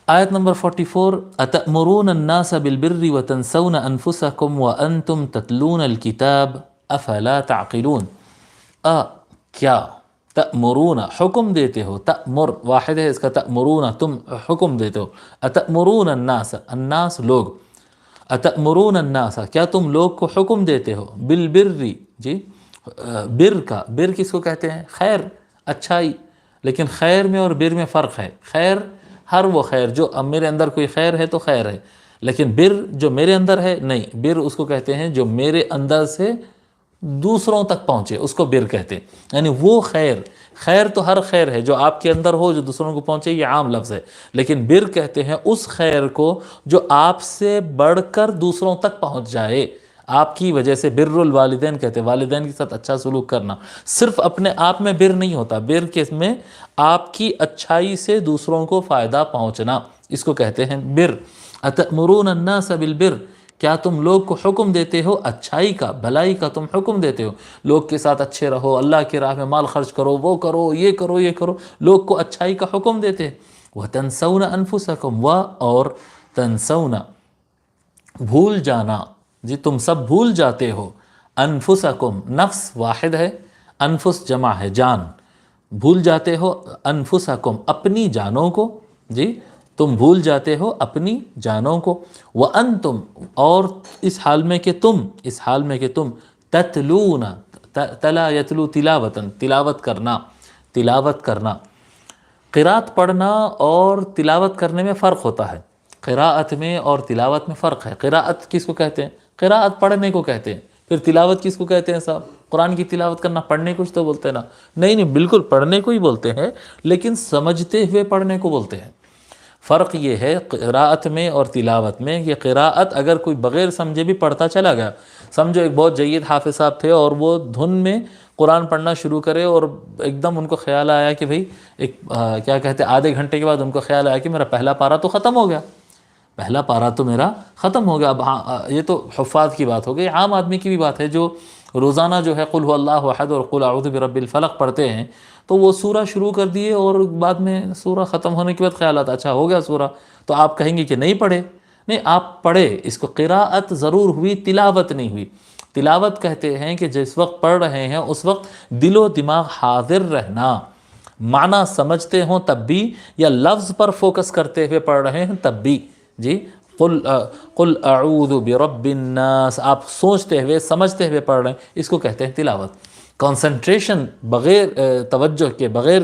آیت نمبر 44، اتأمرون الناس بالبر وتنسون انفسکم وانتم تتلون الکتاب افلا تعقلون۔ کیا تأمرون حکم دیتے ہو، تأمر واحد ہے اس کا، تأمرون تم حکم دیتے ہو، اتأمرون الناس الناس لوگ، اتأمرون الناس کیا تم لوگ کو حکم دیتے ہو، بالبر جی بر کا، بر کس کو کہتے ہیں؟ خیر، اچھائی، لیکن خیر میں اور بر میں فرق ہے۔ خیر ہر وہ خیر جو اب میرے اندر کوئی خیر ہے تو خیر ہے، لیکن بر جو میرے اندر ہے نہیں، بر اس کو کہتے ہیں جو میرے اندر سے دوسروں تک پہنچے، اس کو بر کہتے ہیں، یعنی وہ خیر، خیر تو ہر خیر ہے جو آپ کے اندر ہو جو دوسروں کو پہنچے، یہ عام لفظ ہے، لیکن بر کہتے ہیں اس خیر کو جو آپ سے بڑھ کر دوسروں تک پہنچ جائے، آپ کی وجہ سے۔ بر الوالدین کہتے ہیں والدین کے ساتھ اچھا سلوک کرنا، صرف اپنے آپ میں بر نہیں ہوتا، بر کے میں آپ کی اچھائی سے دوسروں کو فائدہ پہنچنا، اس کو کہتے ہیں بر۔ اتأمرون الناس بالبر، کیا تم لوگ کو حکم دیتے ہو اچھائی کا، بھلائی کا تم حکم دیتے ہو، لوگ کے ساتھ اچھے رہو، اللہ کی راہ میں مال خرچ کرو، وہ کرو، یہ کرو، یہ کرو، لوگ کو اچھائی کا حکم دیتے۔ وَتَنْسَوْنَ أَنفُسَكُمْ، اور تنسون بھول جانا، جی تم سب بھول جاتے ہو، انفسکم نفس واحد ہے، انفس جمع ہے جان، بھول جاتے ہو انفسکم اپنی جانوں کو، جی تم بھول جاتے ہو اپنی جانوں کو، وانتم اور اس حال میں کہ تم تتلون، تلا یتلو تلاوتن تلاوت کرنا، قرات پڑھنا اور تلاوت کرنے میں فرق ہوتا ہے، قراءت میں اور تلاوت میں فرق ہے۔ قراءت کس کو کہتے ہیں؟ قراءت پڑھنے کو کہتے ہیں، پھر تلاوت کس کو کہتے ہیں صاحب؟ قرآن کی تلاوت کرنا، پڑھنے کچھ تو بولتے ہیں نا؟ نہیں، بالکل پڑھنے کو ہی بولتے ہیں، لیکن سمجھتے ہوئے پڑھنے کو بولتے ہیں۔ فرق یہ ہے قراءت میں اور تلاوت میں کہ قراءت اگر کوئی بغیر سمجھے بھی پڑھتا چلا گیا، سمجھو ایک بہت جید حافظ صاحب تھے اور وہ دھن میں قرآن پڑھنا شروع کرے اور ایک دم ان کو خیال آیا کہ بھئی ایک کیا کہتے ہیں، آدھے گھنٹے کے بعد ان کو خیال آیا کہ میرا پہلا پارہ تو ختم ہو گیا، پہلا پارہ تو میرا ختم ہو گیا۔ اب یہ تو حفاظ کی بات ہو گئی، عام آدمی کی بھی بات ہے جو روزانہ جو ہے قل هو اللہ احد اور قل اعوذ برب الفلق پڑھتے ہیں، تو وہ سورہ شروع کر دیے اور بعد میں سورہ ختم ہونے کے بعد خیال آتا اچھا ہو گیا سورہ، تو آپ کہیں گے کہ نہیں پڑھے؟ نہیں، آپ پڑھے، اس کو قراءت ضرور ہوئی، تلاوت نہیں ہوئی۔ تلاوت کہتے ہیں کہ جس وقت پڑھ رہے ہیں اس وقت دل و دماغ حاضر رہنا، معنی سمجھتے ہوں تب بھی، یا لفظ پر فوکس کرتے ہوئے پڑھ رہے ہیں تب بھی، جی قل اعوذ برب الناس آپ سوچتے ہوئے سمجھتے ہوئے پڑھ رہے ہیں، اس کو کہتے ہیں تلاوت۔ کنسنٹریشن بغیر توجہ کے، بغیر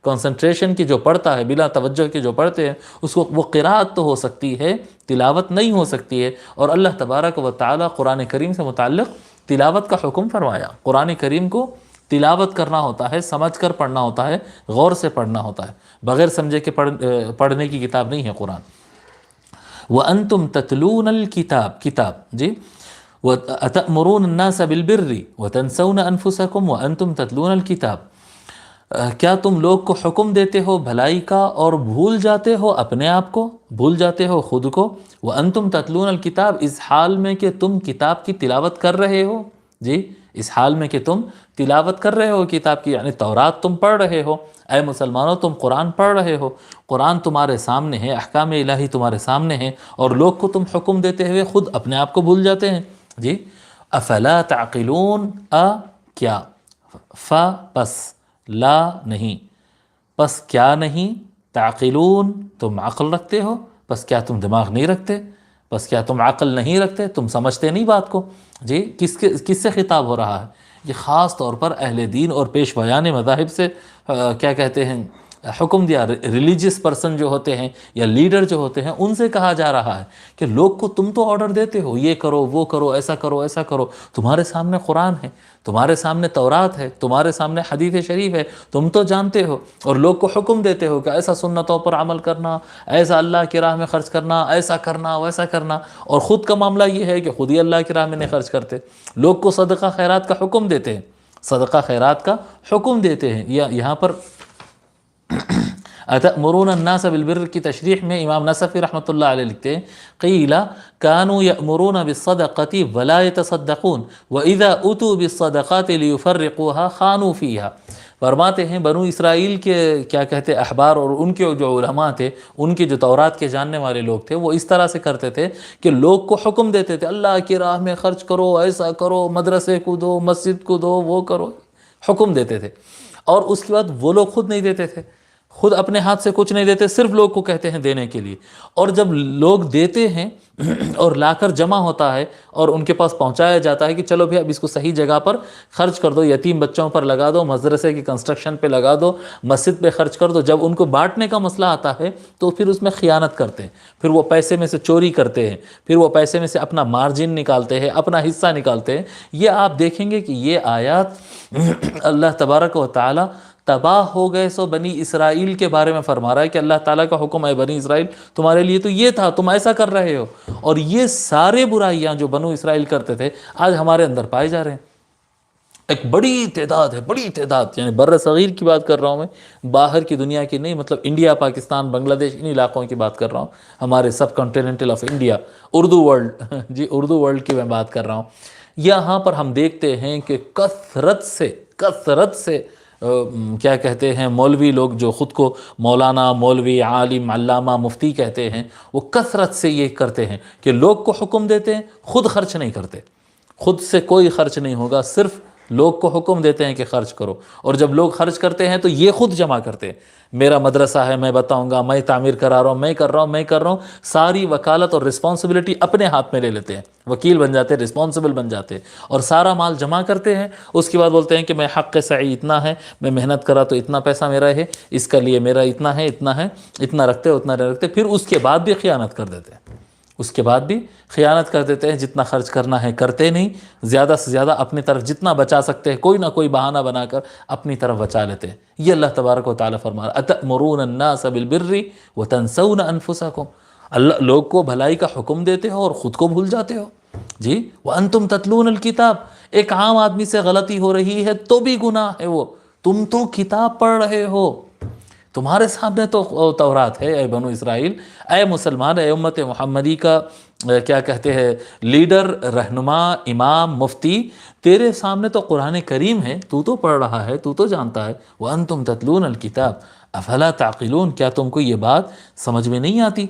کنسنٹریشن کی جو پڑھتا ہے، بلا توجہ کے جو پڑھتے ہیں، اس کو وہ قراءت تو ہو سکتی ہے، تلاوت نہیں ہو سکتی ہے۔ اور اللہ تبارک و تعالی قرآن کریم سے متعلق تلاوت کا حکم فرمایا، قرآن کریم کو تلاوت کرنا ہوتا ہے، سمجھ کر پڑھنا ہوتا ہے، غور سے پڑھنا ہوتا ہے، بغیر سمجھے کے پڑھنے کی کتاب نہیں ہے قرآن۔ وَأَنْتُمْ تَتْلُونَ الْكِتاب، کتاب، جی وَأَتَأْمُرُونَ النَّاسَ بِالْبِرِّ وَتَنْسَوْنَ أَنفُسَكُمْ وَأَنْتُمْ تَتْلُونَ الْكِتاب، کیا تم لوگ کو حکم دیتے ہو بھلائی کا اور بھول جاتے ہو اپنے آپ کو، بھول جاتے ہو خود کو، وَأَنْتُمْ تَتْلُونَ الْكِتاب اس حال میں کہ تم کتاب کی تلاوت کر رہے ہو، جی اس حال میں کہ تم تلاوت کر رہے ہو کتاب کی، یعنی تورات تم پڑھ رہے ہو، اے مسلمانوں تم قرآن پڑھ رہے ہو، قرآن تمہارے سامنے ہے، احکام الہی تمہارے سامنے ہیں، اور لوگ کو تم حکم دیتے ہوئے خود اپنے آپ کو بھول جاتے ہیں، جی افلا تعقلون، کیا، پس لا نہیں، پس کیا نہیں، تعقلون تم عقل رکھتے ہو، پس کیا تم دماغ نہیں رکھتے، پس کیا تم عقل نہیں رکھتے، تم سمجھتے نہیں بات کو، جی کس سے خطاب ہو رہا ہے؟ یہ خاص طور پر اہل دین اور پیشوایان مذاہب سے کیا کہتے ہیں حکم دیا، ریلیجیس پرسن جو ہوتے ہیں یا لیڈر جو ہوتے ہیں ان سے کہا جا رہا ہے کہ لوگ کو تم تو آرڈر دیتے ہو یہ کرو وہ کرو ایسا کرو ایسا کرو، تمہارے سامنے قرآن ہے، تمہارے سامنے تورات ہے، تمہارے سامنے حدیث شریف ہے، تم تو جانتے ہو، اور لوگ کو حکم دیتے ہو کہ ایسا سنتوں پر عمل کرنا، ایسا اللہ کی راہ میں خرچ کرنا، ایسا کرنا ویسا کرنا، اور خود کا معاملہ یہ ہے کہ خود ہی اللہ کی راہ میں نہیں خرچ کرتے، لوگ کو صدقہ خیرات کا حکم دیتے ہیں، صدقہ خیرات کا حکم دیتے ہیں۔ یہاں پر اتأمرون الناس بالبر کی تشریح میں امام نصفی رحمۃ اللہ علیہ لکھتے ہیں قیل كانوا يأمرون بالصدقة ولا يتصدقون وإذا أتوا بالصدقات ليفرقوها خانوا فيها، فرماتے ہیں بنو اسرائیل کے کیا کہتے احبار اور ان کے جو علماء تھے، ان کے جو تورات کے جاننے والے لوگ تھے، وہ اس طرح سے کرتے تھے کہ لوگ کو حکم دیتے تھے اللہ کی راہ میں خرچ کرو، ایسا کرو، مدرسے کو دو، مسجد کو دو، وہ کرو، حکم دیتے تھے، اور اس کے بعد وہ لوگ خود نہیں دیتے تھے، خود اپنے ہاتھ سے کچھ نہیں دیتے، صرف لوگ کو کہتے ہیں دینے کے لیے، اور جب لوگ دیتے ہیں اور لا کر جمع ہوتا ہے اور ان کے پاس پہنچایا جاتا ہے کہ چلو بھئی اب اس کو صحیح جگہ پر خرچ کر دو، یتیم بچوں پر لگا دو، مدرسے کی کنسٹرکشن پہ لگا دو، مسجد پہ خرچ کر دو، جب ان کو بانٹنے کا مسئلہ آتا ہے تو پھر اس میں خیانت کرتے ہیں، پھر وہ پیسے میں سے چوری کرتے ہیں، پھر وہ پیسے میں سے اپنا مارجن نکالتے ہیں، اپنا حصہ نکالتے ہیں۔ یہ آپ دیکھیں گے کہ یہ آیات اللہ تبارک و تعالی تباہ ہو گئے سو بنی اسرائیل کے بارے میں فرما رہا ہے کہ اللہ تعالیٰ کا حکم ہے بنی اسرائیل تمہارے لیے تو یہ تھا، تم ایسا کر رہے ہو، اور یہ سارے برائیاں جو بنو اسرائیل کرتے تھے آج ہمارے اندر پائے جا رہے ہیں۔ ایک بڑی تعداد ہے، بڑی تعداد، یعنی بر صغیر کی بات کر رہا ہوں میں، باہر کی دنیا کی نہیں، مطلب انڈیا، پاکستان، بنگلہ دیش، ان علاقوں کی بات کر رہا ہوں، ہمارے subcontinental of India, Urdu world جی اردو ورلڈ کی میں بات کر رہا ہوں۔ یہاں پر ہم دیکھتے ہیں کہ کثرت سے کیا کہتے ہیں مولوی لوگ جو خود کو مولانا، مولوی، عالم، علامہ، مفتی کہتے ہیں، وہ کثرت سے یہ کرتے ہیں کہ لوگ کو حکم دیتے ہیں، خود خرچ نہیں کرتے، خود سے کوئی خرچ نہیں ہوگا، صرف لوگ کو حکم دیتے ہیں کہ خرچ کرو، اور جب لوگ خرچ کرتے ہیں تو یہ خود جمع کرتے ہیں، میرا مدرسہ ہے، میں بتاؤں گا، میں تعمیر کرا رہا ہوں، میں کر رہا ہوں، ساری وکالت اور رسپانسبلٹی اپنے ہاتھ میں لے لیتے ہیں، وکیل بن جاتے ہیں، رسپانسبل بن جاتے ہیں، اور سارا مال جمع کرتے ہیں، اس کے بعد بولتے ہیں کہ میں حق سعی اتنا ہے، میں محنت کرا تو اتنا پیسہ میرا ہے، اس کا لیے میرا اتنا ہے، اتنا رکھتے اتنا نہیں رکھتے، پھر اس کے بعد بھی خیانت کر دیتے ہیں، اس کے بعد بھی خیانت کر دیتے ہیں، جتنا خرچ کرنا ہے کرتے نہیں، زیادہ سے زیادہ اپنی طرف جتنا بچا سکتے ہیں کوئی نہ کوئی بہانہ بنا کر اپنی طرف بچا لیتے ہیں۔ یہ اللہ تبارک و تعالیٰ فرما رہا ہے اتأمرون الناس بالبر وتنسون انفسکم، اللہ لوگ کو بھلائی کا حکم دیتے ہو اور خود کو بھول جاتے ہو جی، وانتم تتلون الکتاب، ایک عام آدمی سے غلطی ہو رہی ہے تو بھی گناہ ہے، وہ تم تو کتاب پڑھ رہے ہو، تمہارے سامنے تو تورات ہے، اے بنو اسرائیل، اے مسلمان، اے امت محمدی کا کیا کہتے ہیں لیڈر، رہنما، امام، مفتی، تیرے سامنے تو قرآن کریم ہے، تو پڑھ رہا ہے، تو جانتا ہے، وَأَنْتُمْ تَتْلُونَ الْكِتَابَ أَفَلَا تَعْقِلُونَ، کیا تم کو یہ بات سمجھ میں نہیں آتی؟